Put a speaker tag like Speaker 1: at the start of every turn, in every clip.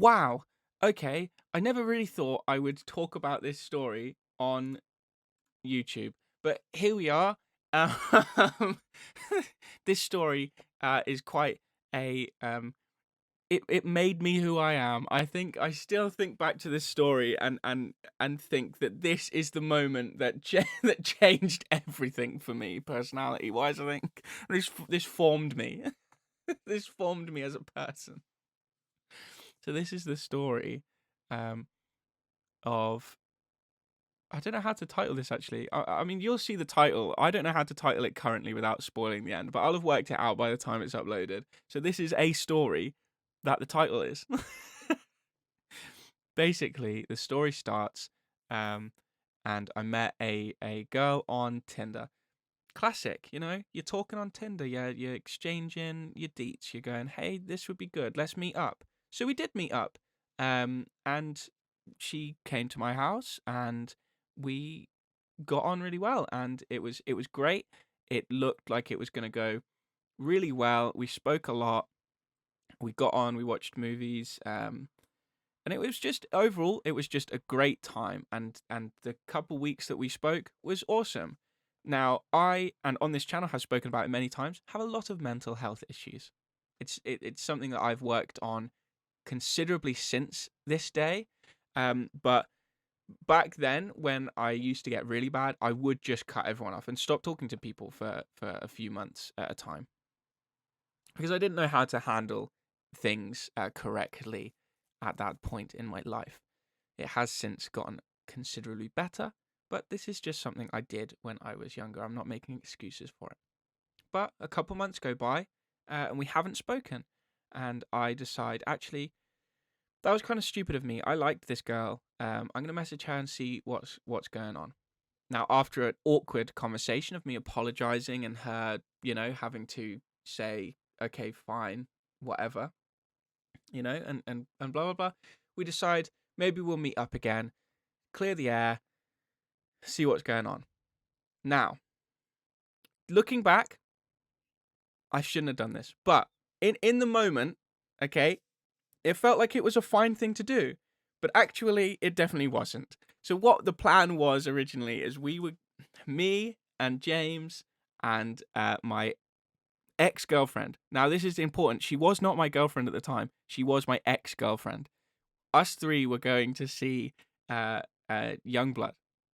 Speaker 1: Wow. Okay. I never really thought I would talk about this story on YouTube, but here we are. Um, this story is quite a it made me who I am. I think I still think back to this story and think that this is the moment that that changed everything for me personality wise. I think this formed me. This formed me as a person. So this is the story um of I don't know how to title this actually. I mean, you'll see the title. I don't know how to title it currently without spoiling the end, but I'll have worked it out by the time it's uploaded. So this is a story that the title is. Basically, the story starts, um, and I met a girl on Tinder. Classic, you're talking on Tinder, you're exchanging your deets. You're going, hey, this would be good. Let's meet up. So we did meet up, and she came to my house, and we got on really well, and it was great. It looked like it was going to go really well. We spoke a lot. We got on. We watched movies. And it was just overall, it was just a great time, and the couple weeks that we spoke was awesome. Now, and on this channel have spoken about it many times, have a lot of mental health issues. It's something that I've worked on considerably since this day. But back then, when I used to get really bad, I would just cut everyone off and stop talking to people for a few months at a time because I didn't know how to handle things correctly at that point in my life. It has since gotten considerably better, but this is just something I did when I was younger. I'm not making excuses for it. But a couple months go by, and we haven't spoken. And I decide, actually, that was kind of stupid of me. I liked this girl. I'm gonna message her and see what's going on. Now, after an awkward conversation of me apologizing and her, having to say, okay, fine, whatever, and blah blah blah, we decide maybe we'll meet up again, clear the air, see what's going on. Now, looking back, I shouldn't have done this, but in the moment, okay, it felt like it was a fine thing to do, but actually, it definitely wasn't. So what the plan was originally is me and James and my ex-girlfriend. Now, this is important. She was not my girlfriend at the time. She was my ex-girlfriend. Us three were going to see Youngblood,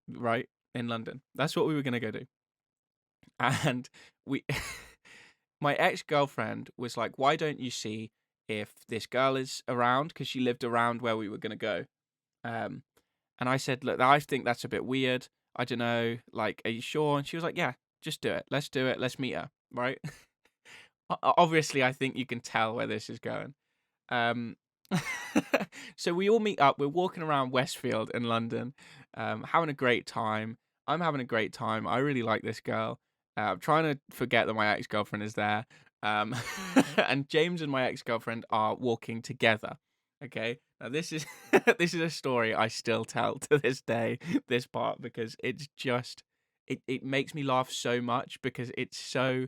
Speaker 1: right, in London. That's what we were gonna go do. And we, my ex-girlfriend was like, "Why don't you see if this girl is around?" Because she lived around where we were gonna go. Um, and I said, "Look, I think that's a bit weird. I don't know. Like, are you sure?" And she was like, "Yeah, just do it. Let's do it. Let's meet her." Right? Obviously, I think you can tell where this is going. Um, so we all meet up. We're walking around Westfield in London, having a great time. I'm having a great time. I really like this girl. I'm trying to forget that my ex-girlfriend is there. Um, and James and my ex-girlfriend are walking together. Okay. Now this is this is a story I still tell to this day, this part, because it's just it makes me laugh so much because it's so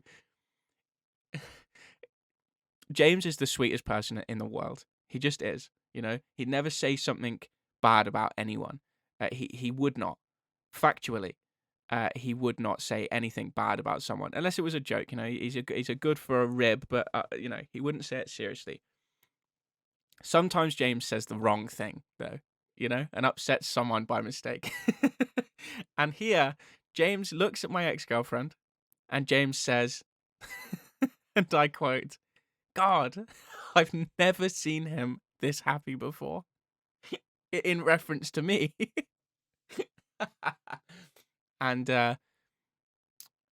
Speaker 1: James is the sweetest person in the world. He just is. He'd never say something bad about anyone. He would not, factually. He would not say anything bad about someone unless it was a joke. He's a good for a rib, but he wouldn't say it seriously. Sometimes James says the wrong thing though, and upsets someone by mistake. And here, James looks at my ex-girlfriend, and James says, and I quote, "God, I've never seen him this happy before." In reference to me. and and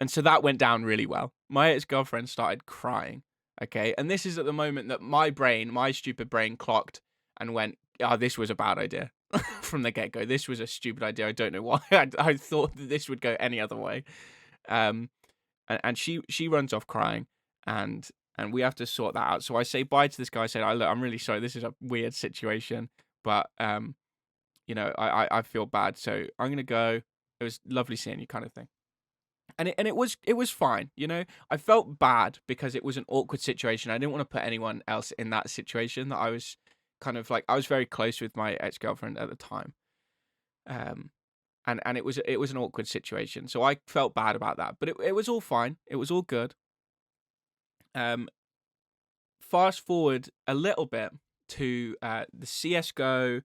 Speaker 1: so that went down really well. My ex-girlfriend started crying. Okay, and this is at the moment that my stupid brain, clocked and went, "Oh, this was a bad idea." From the get-go. This was a stupid idea. I don't know why. I thought that this would go any other way. Um, and she runs off crying, and we have to sort that out. So I say bye to this guy. I said, "Look, I'm really sorry. This is a weird situation, but I feel bad. So I'm gonna go. It was lovely seeing you," kind of thing. And it was fine. I felt bad because it was an awkward situation. I didn't want to put anyone else in that situation that I was kind of like I was very close with my ex-girlfriend at the time. Um, and it was an awkward situation. So I felt bad about that, but it was all fine. It was all good. Um, Fast forward a little bit to the CS:GO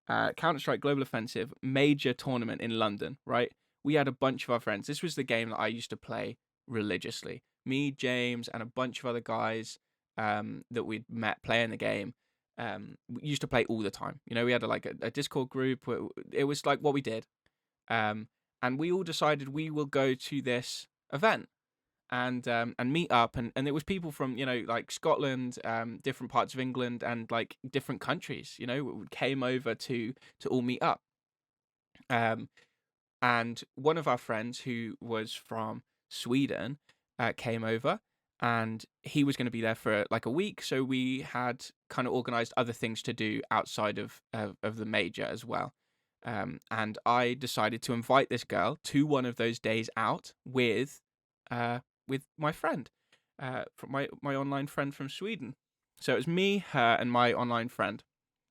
Speaker 1: Counter-Strike Global Offensive major tournament in London, right? We had a bunch of our friends. This was the game that I used to play religiously. Me, James, and a bunch of other guys that we'd met playing the game. We used to play all the time. You know, we had a Discord group. It was like what we did. Um, and we all decided we will go to this event and meet up, and it was people from, you know, like Scotland, different parts of England, and like different countries, you know, came over to all meet up. Um, and one of our friends who was from Sweden came over, and he was going to be there for like a week. So we had kind of organized other things to do outside of the major as well. And I decided to invite this girl to one of those days out uh, with my friend, from my online friend from Sweden. So it was me, her, and my online friend.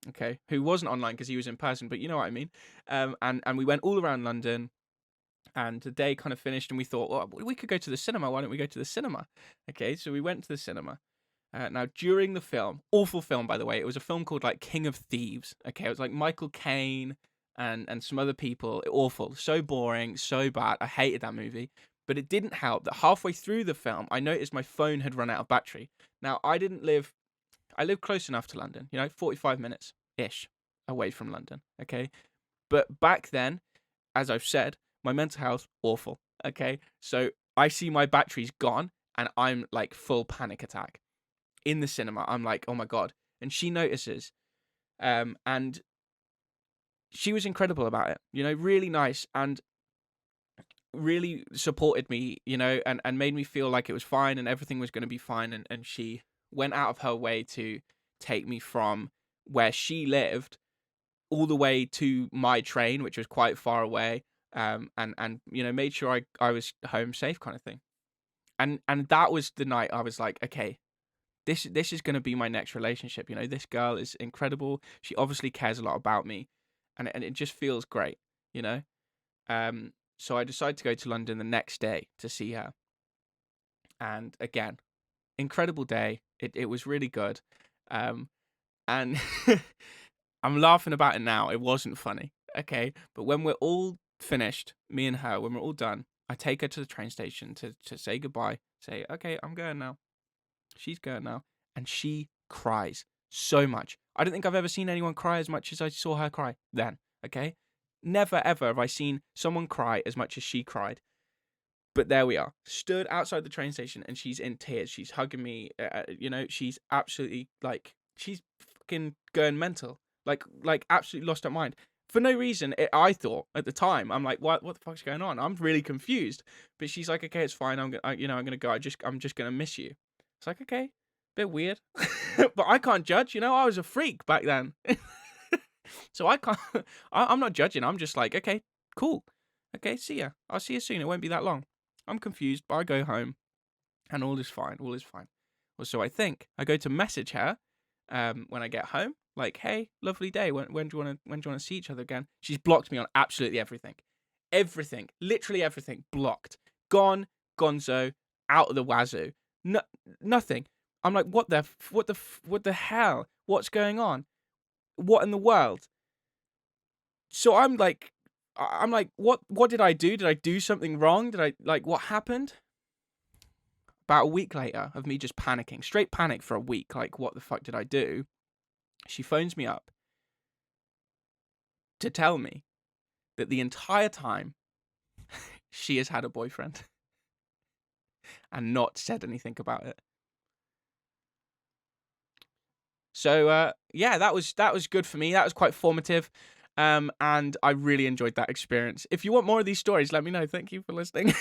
Speaker 1: Okay, who wasn't online because he was in person, but you know what I mean. And we went all around London, and the day kind of finished, and we thought, well, we could go to the cinema. Why don't we go to the cinema? Okay, so we went to the cinema. Now, during the film, awful film, by the way, it was a film called like King of Thieves. Okay, it was like Michael Caine and some other people. Awful, so boring, so bad. I hated that movie. But it didn't help that halfway through the film, I noticed my phone had run out of battery. Now, I live close enough to London, you know, 45 minutes ish away from London. Okay, but back then, as I've said, my mental health awful. Okay, so I see my battery's gone, and I'm like full panic attack in the cinema. I'm like, oh my god. And she notices, and she was incredible about it, you know, really nice, and really supported me, you know, and made me feel like it was fine and everything was going to be fine. And she went out of her way to take me from where she lived all the way to my train, which was quite far away, and you know, made sure I was home safe, kind of thing. And that was the night I was like, okay, this is going to be my next relationship. You know, this girl is incredible. She obviously cares a lot about me, and it just feels great, you know. So I decided to go to London the next day to see her, and again, incredible day. It was really good, and I'm laughing about it now. It wasn't funny, okay. But when we're all finished, me and her, when we're all done, I take her to the train station to say goodbye. Say, okay, I'm going now. She's going now, and she cries so much. I don't think I've ever seen anyone cry as much as I saw her cry then. Okay, never ever have I seen someone cry as much as she cried. But there we are, stood outside the train station, and she's in tears. She's hugging me. You know, she's absolutely like she's fucking going mental, like absolutely lost her mind for no reason. I thought at the time, I'm like, what the fuck's going on? I'm really confused. But she's like, okay, it's fine. I'm gonna go. I'm just gonna miss you. It's like, okay, bit weird, but I can't judge. You know, I was a freak back then, so I can't. I'm not judging. I'm just like, okay, cool. Okay, see ya. I'll see you soon. It won't be that long. I'm confused, but I go home, and all is fine. All is fine. Well, so I think I go to message her, when I get home, like, hey, lovely day. When do you wanna see each other again? She's blocked me on absolutely everything, literally everything, blocked, gone, gonzo, out of the wazoo. No, nothing. I'm like, what the hell? What's going on? What in the world? So I'm like, what did I do? Did I do something wrong? Did I, like, what happened? About a week later of me just panicking, straight panic for a week, like, what the fuck did I do? She phones me up to tell me that the entire time she has had a boyfriend and not said anything about it. So yeah, that was good for me. That was quite formative. And I really enjoyed that experience. If you want more of these stories, let me know. Thank you for listening.